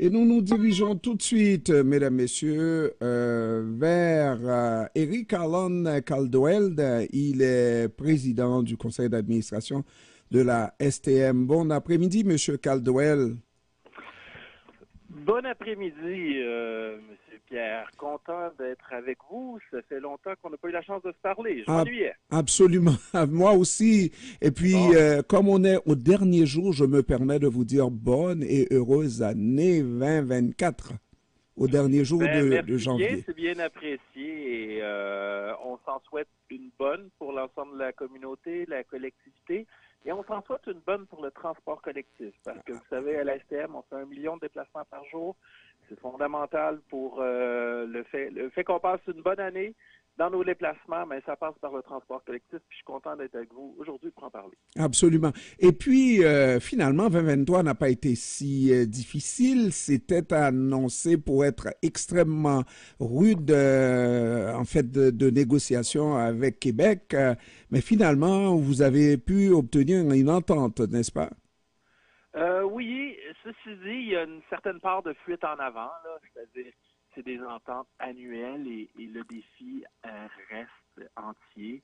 Et nous nous dirigeons tout de suite, mesdames, messieurs, vers Eric Allen Caldwell. Il est président du conseil d'administration de la STM. Bon après-midi, monsieur Caldwell. Bon après-midi, Monsieur Pierre. Content d'être avec vous. Ça fait longtemps qu'on n'a pas eu la chance de se parler. Je m'ennuyais. Absolument. Moi aussi. Et puis, Bon, comme on est au dernier jour, je me permets de vous dire bonne et heureuse année 2024, au dernier jour de merci bien, janvier. c'est bien apprécié et on s'en souhaite une bonne pour l'ensemble de la communauté, la collectivité. Et on s'en souhaite une bonne pour le transport collectif, parce que vous savez, à la STM, on fait 1 million de déplacements par jour. C'est fondamental pour le fait qu'on passe une bonne année dans nos déplacements, mais ça passe par le transport collectif. Puis je suis content d'être avec vous aujourd'hui pour en parler. Absolument. Et puis, finalement, 2023 n'a pas été si difficile. C'était annoncé pour être extrêmement rude, en fait, de négociation avec Québec. Mais finalement, vous avez pu obtenir une entente, n'est-ce pas? Oui, ceci dit, il y a une certaine part de fuite en avant, là, c'est-à-dire c'est des ententes annuelles et le défi reste entier.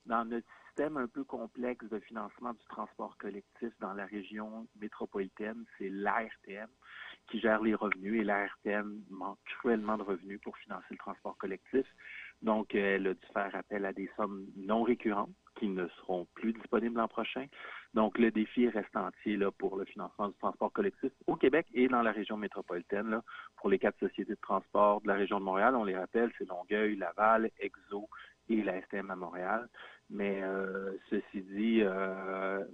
Dans notre système un peu complexe de financement du transport collectif dans la région métropolitaine, c'est l'ARTM qui gère les revenus et l'ARTM manque cruellement de revenus pour financer le transport collectif. Donc, elle a dû faire appel à des sommes non récurrentes qui ne seront plus disponibles l'an prochain. Donc, le défi reste entier là, pour le financement du transport collectif au Québec et dans la région métropolitaine. Là, pour les 4 sociétés de transport de la région de Montréal, on les rappelle, c'est Longueuil, Laval, Exo et la STM à Montréal. Mais ceci dit,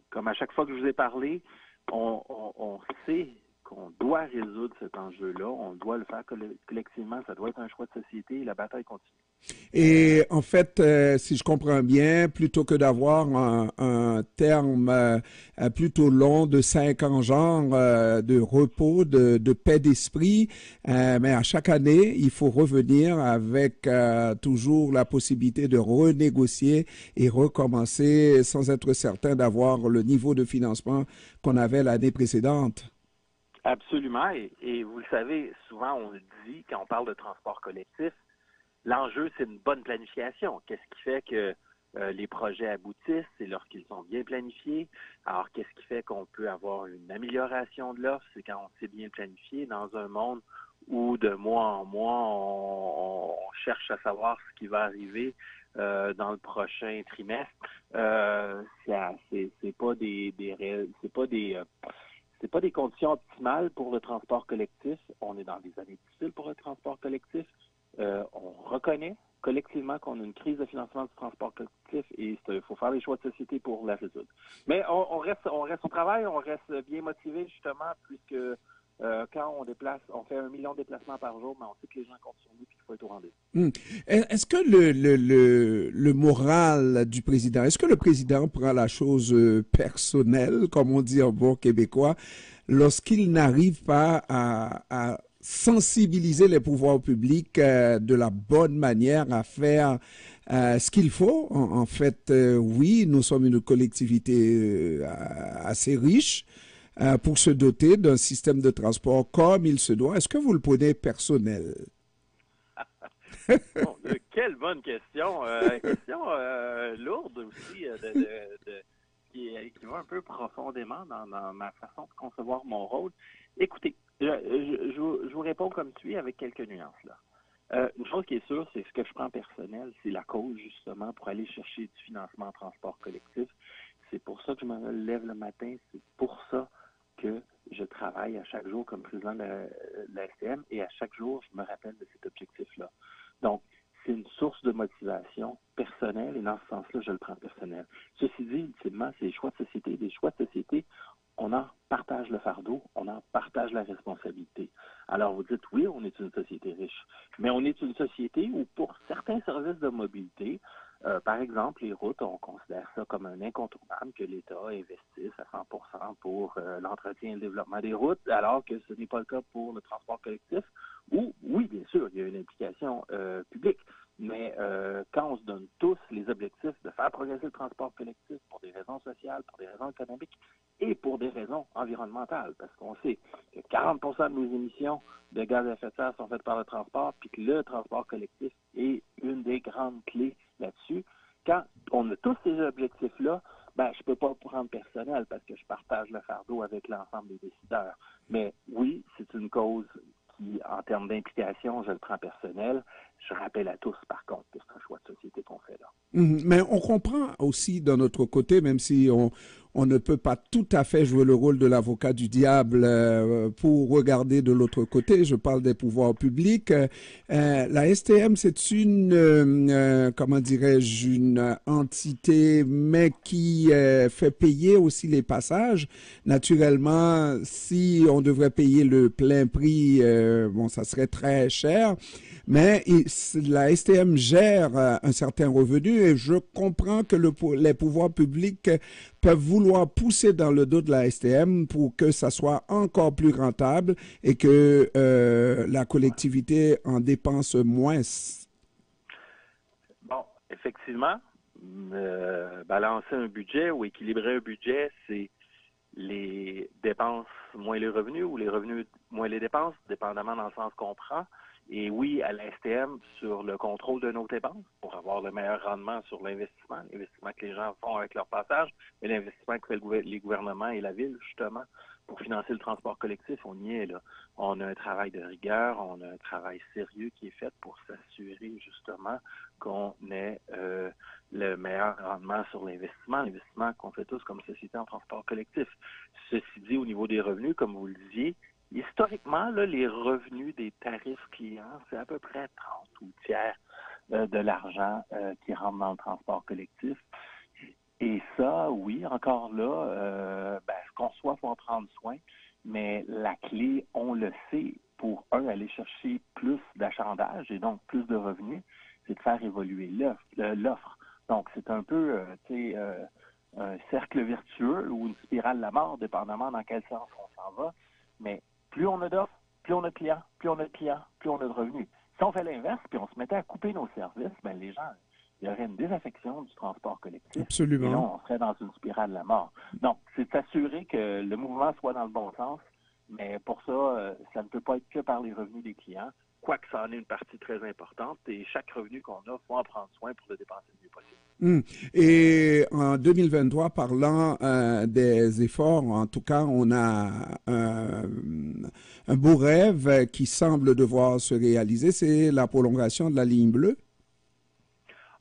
comme à chaque fois que je vous ai parlé, on sait qu'on doit résoudre cet enjeu-là, on doit le faire collectivement, ça doit être un choix de société et la bataille continue. Et en fait, si je comprends bien, plutôt que d'avoir un terme plutôt long de 5 ans, genre de repos, de paix d'esprit, mais à chaque année, il faut revenir avec toujours la possibilité de renégocier et recommencer sans être certain d'avoir le niveau de financement qu'on avait l'année précédente. Absolument, et vous le savez, souvent on le dit quand on parle de transport collectif, l'enjeu, c'est une bonne planification. Qu'est-ce qui fait que les projets aboutissent? C'est lorsqu'ils sont bien planifiés. Alors, qu'est-ce qui fait qu'on peut avoir une amélioration de l'offre? C'est quand on sait bien planifier dans un monde où de mois en mois, on cherche à savoir ce qui va arriver dans le prochain trimestre. C'est pas c'est pas des conditions optimales pour le transport collectif. On est dans des années difficiles pour le transport collectif. On reconnaît collectivement qu'on a une crise de financement du transport collectif et il faut faire des choix de société pour la résoudre. Mais on reste au travail, on reste bien motivé justement puisque quand on fait 1 million de déplacements par jour, mais on sait que les gens comptent sur nous et qu'il faut être au rendez-vous. Est-ce que le moral du président, est-ce que le président prend la chose personnelle, comme on dit en bon québécois, lorsqu'il n'arrive pas à sensibiliser les pouvoirs publics de la bonne manière à faire ce qu'il faut? En fait, oui, nous sommes une collectivité assez riche pour se doter d'un système de transport comme il se doit. Est-ce que vous le prenez personnel? Bon, quelle bonne question. Question lourde aussi, qui va un peu profondément dans ma façon de concevoir mon rôle. Écoutez, je vous réponds comme suit avec quelques nuances là. Une chose qui est sûre, c'est ce que je prends personnel, c'est la cause justement pour aller chercher du financement en transport collectif. C'est pour ça que je me lève le matin, c'est pour ça que je travaille à chaque jour comme président de la STM et à chaque jour, je me rappelle de cet objectif-là. Donc, c'est une source de motivation personnelle et dans ce sens-là, je le prends personnel. Ceci dit, ultimement, c'est des choix de société. Des choix de société, on en partage le fardeau, on en partage la responsabilité. Alors, vous dites, oui, on est une société riche, mais on est une société où, pour certains services de mobilité, par exemple, les routes, on considère ça comme un incontournable que l'État investisse à 100% pour l'entretien et le développement des routes, alors que ce n'est pas le cas pour le transport collectif, où, oui, bien sûr, il y a une implication publique, Mais quand on se donne tous les objectifs de faire progresser le transport collectif pour des raisons sociales, pour des raisons économiques et pour des raisons environnementales, parce qu'on sait que 40 de nos émissions de gaz à effet de serre sont faites par le transport, puis que le transport collectif est une des grandes clés là-dessus. Quand on a tous ces objectifs-là, ben, je ne peux pas prendre personnel parce que je partage le fardeau avec l'ensemble des décideurs. Mais oui, c'est une cause qui, en termes d'implication, je le prends personnel. Je rappelle à tous, par contre, que c'est un choix de société qu'on fait là. Mais on comprend aussi d'un autre côté, même si on ne peut pas tout à fait jouer le rôle de l'avocat du diable pour regarder de l'autre côté, je parle des pouvoirs publics. La STM, c'est comment dirais-je, une entité, mais qui fait payer aussi les passages. Naturellement, si on devrait payer le plein prix, bon, ça serait très cher. Mais la STM gère un certain revenu et je comprends que les pouvoirs publics peuvent vouloir pousser dans le dos de la STM pour que ça soit encore plus rentable et que la collectivité en dépense moins. Bon, effectivement, balancer un budget ou équilibrer un budget, c'est les dépenses moins les revenus ou les revenus moins les dépenses, dépendamment dans le sens qu'on prend. Et oui, à la STM, sur le contrôle de nos dépenses pour avoir le meilleur rendement sur l'investissement que les gens font avec leur passage, mais l'investissement que fait les gouvernements et la ville, justement, pour financer le transport collectif, on y est là. On a un travail de rigueur, on a un travail sérieux qui est fait pour s'assurer, justement, qu'on ait le meilleur rendement sur l'investissement qu'on fait tous comme société en transport collectif. Ceci dit, au niveau des revenus, comme vous le disiez, historiquement, là, les revenus des tarifs clients, c'est à peu près 30 ou tiers de l'argent qui rentre dans le transport collectif. Et ça, oui, encore là, je conçois qu'il faut en prendre soin, mais la clé, on le sait, pour aller chercher plus d'achalandage et donc plus de revenus, c'est de faire évoluer l'offre. Donc, c'est un peu, un cercle vertueux ou une spirale de la mort, dépendamment dans quel sens on s'en va. Mais plus on a d'offres, plus on a de clients, plus on a de clients, plus on a de revenus. Si on fait l'inverse, puis on se mettait à couper nos services, ben les gens, il y aurait une désaffection du transport collectif. Et là, Absolument. on serait dans une spirale de la mort. Donc, c'est de s'assurer que le mouvement soit dans le bon sens, mais pour ça, ça ne peut pas être que par les revenus des clients, quoique ça en est une partie très importante, et chaque revenu qu'on a, il faut en prendre soin pour le dépenser le mieux possible. Et en 2023, parlant des efforts, en tout cas, on a un beau rêve qui semble devoir se réaliser, c'est la prolongation de la ligne bleue.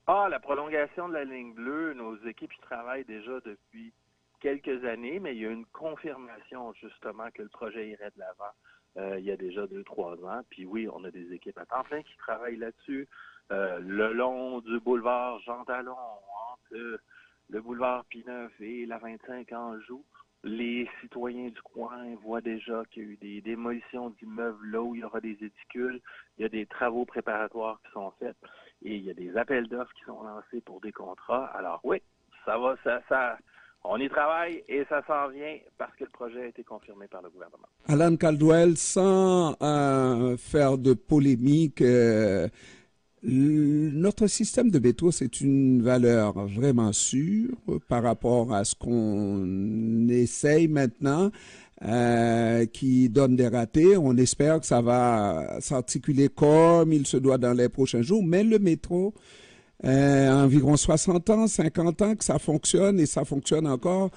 Ah, la prolongation de la ligne bleue, nos équipes y travaillent déjà depuis quelques années, mais il y a une confirmation justement que le projet irait de l'avant il y a déjà 2-3 ans. Puis oui, on a des équipes à temps plein qui travaillent là-dessus. Le long du boulevard Jean Talon, entre le boulevard P9 et la 25 Anjou, les citoyens du coin voient déjà qu'il y a eu des démolitions d'immeubles là où il y aura des éticules. Il y a des travaux préparatoires qui sont faits et il y a des appels d'offres qui sont lancés pour des contrats. Alors oui, on y travaille et ça s'en vient parce que le projet a été confirmé par le gouvernement. Alan Caldwell, sans faire de polémique, notre système de métro, c'est une valeur vraiment sûre par rapport à ce qu'on essaye maintenant, qui donne des ratés. On espère que ça va s'articuler comme il se doit dans les prochains jours, mais le métro, environ 60 ans, 50 ans que ça fonctionne et ça fonctionne encore.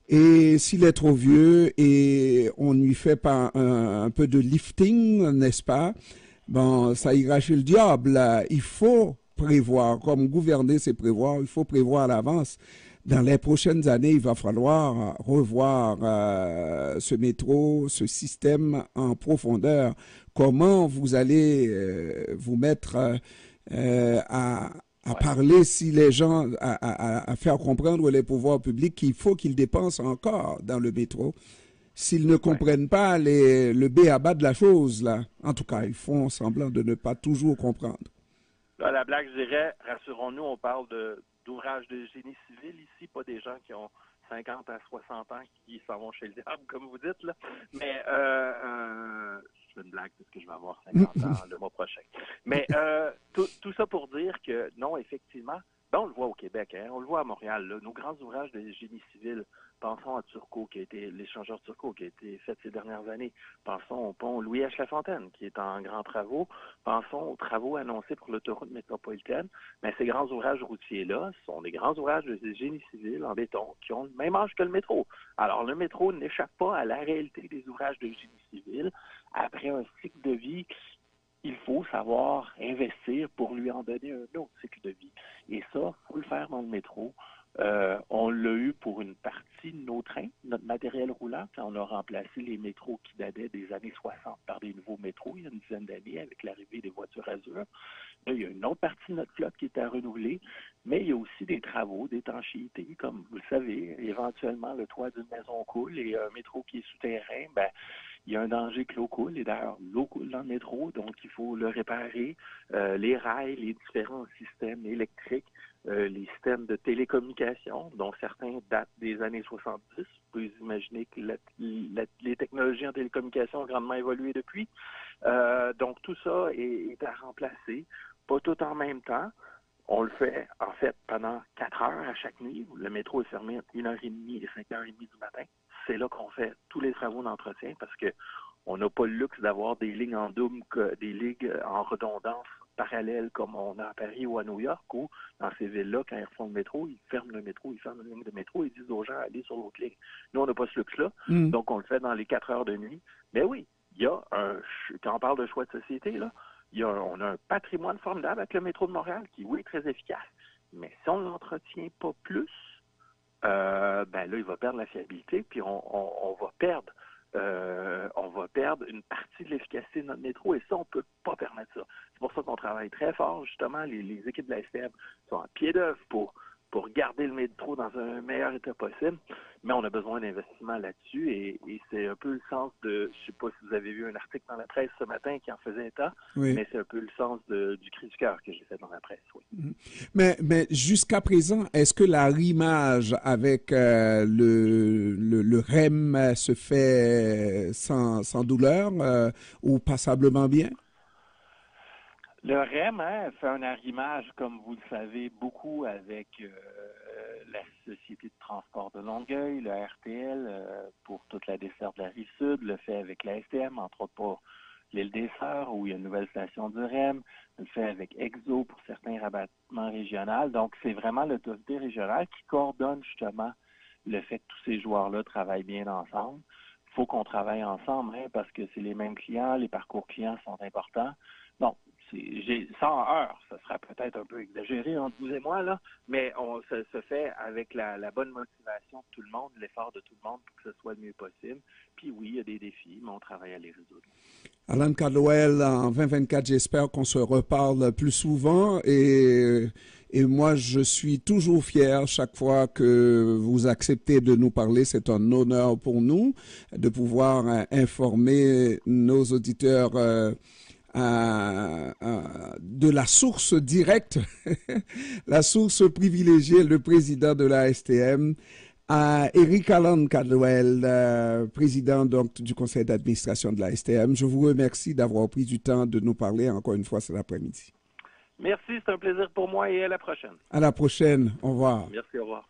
Et s'il est trop vieux et on lui fait pas un peu de lifting, n'est-ce pas? Bon, ça ira chez le diable. Il faut prévoir, comme gouverner, c'est prévoir, il faut prévoir à l'avance. Dans les prochaines années, il va falloir revoir ce métro, ce système en profondeur. Comment vous allez vous mettre à parler si les gens, à faire comprendre les pouvoirs publics qu'il faut qu'ils dépensent encore dans le métro s'ils ne comprennent pas le B à bas de la chose, là. En tout cas, ils font semblant de ne pas toujours comprendre. Là, la blague, je dirais, rassurons-nous, on parle d'ouvrages de génie civil ici, pas des gens qui ont 50 à 60 ans qui s'en vont chez le diable, comme vous dites, là. Mais c'est blague parce que je vais avoir 50 ans le mois prochain. Mais tout ça pour dire que non, effectivement, ben, on le voit au Québec, hein, on le voit à Montréal, là, nos grands ouvrages de génie civil, pensons à Turcot, qui a été l'échangeur Turcot, qui a été fait ces dernières années. Pensons au pont Louis H. Lafontaine, qui est en grands travaux. Pensons aux travaux annoncés pour l'autoroute métropolitaine. Mais ces grands ouvrages routiers-là sont des grands ouvrages de génie civil en béton qui ont le même âge que le métro. Alors, le métro n'échappe pas à la réalité des ouvrages de génie civil. Après un cycle de vie, il faut savoir investir pour lui en donner un autre cycle de vie. Et ça, il faut le faire dans le métro. On l'a eu pour une partie de nos trains, notre matériel roulant, quand on a remplacé les métros qui dataient des années 60 par des nouveaux métros il y a une dizaine d'années avec l'arrivée des voitures Azur. Là, il y a une autre partie de notre flotte qui est à renouveler, mais il y a aussi des travaux d'étanchéité, comme vous le savez, éventuellement le toit d'une maison coule et un métro qui est souterrain, ben, il y a un danger que l'eau coule, et d'ailleurs, l'eau coule dans le métro, donc il faut le réparer. Les rails, les différents systèmes électriques, les systèmes de télécommunication, dont certains datent des années 70. Vous pouvez imaginer que les technologies en télécommunication ont grandement évolué depuis. Donc tout ça est à remplacer, pas tout en même temps. On le fait, en fait, pendant 4 heures à chaque nuit. Le métro est fermé entre 1h30 et 5h30 du matin. C'est là qu'on fait tous les travaux d'entretien parce que on n'a pas le luxe d'avoir des lignes en double, des lignes en redondance parallèle comme on a à Paris ou à New York, où dans ces villes-là, quand ils refont le métro, ils ferment le métro, ils ferment la ligne de métro et ils disent aux gens allez sur l'autre ligne. Nous, on n'a pas ce luxe-là, donc on le fait dans les 4 heures de nuit. Mais oui, il y a quand on parle de choix de société, là, on a un patrimoine formidable avec le métro de Montréal qui, oui, est très efficace. Mais si on ne l'entretient pas plus, ben là, il va perdre la fiabilité, puis on va perdre une partie de l'efficacité de notre métro, et ça, on ne peut pas permettre ça. C'est pour ça qu'on travaille très fort, justement, les équipes de la STM sont à pied d'œuvre pour garder le métro dans un meilleur état possible, mais on a besoin d'investissement là-dessus, et c'est un peu le sens de, je ne sais pas si vous avez vu un article dans la presse ce matin qui en faisait état, Oui. mais c'est un peu le sens du cri du cœur que j'ai fait dans la presse, oui. Mais jusqu'à présent, est-ce que l'arrimage avec le REM se fait sans douleur ou passablement bien? Le REM fait un arrimage, comme vous le savez, beaucoup avec la Société de transport de Longueuil, le RTL, pour toute la desserte de la Rive-Sud, le fait avec la STM, entre autres pour l'île des Sœurs, où il y a une nouvelle station du REM, le fait avec EXO pour certains rabattements régionaux. Donc, c'est vraiment l'autorité régionale qui coordonne justement le fait que tous ces joueurs-là travaillent bien ensemble. Il faut qu'on travaille ensemble parce que c'est les mêmes clients, les parcours clients sont importants. Bon, 100 heures, ça sera peut-être un peu exagéré entre vous et moi, là, mais ça se fait avec la bonne motivation de tout le monde, l'effort de tout le monde pour que ce soit le mieux possible. Puis oui, il y a des défis, mais on travaille à les résoudre. Alan Caldwell, en 2024, j'espère qu'on se reparle plus souvent et moi, je suis toujours fier chaque fois que vous acceptez de nous parler. C'est un honneur pour nous de pouvoir informer nos auditeurs de la source directe, la source privilégiée, le président de la STM, Eric Alan Caldwell, président donc, du conseil d'administration de la STM. Je vous remercie d'avoir pris du temps de nous parler encore une fois cet après-midi. Merci, c'est un plaisir pour moi et à la prochaine. À la prochaine. Au revoir. Merci, au revoir.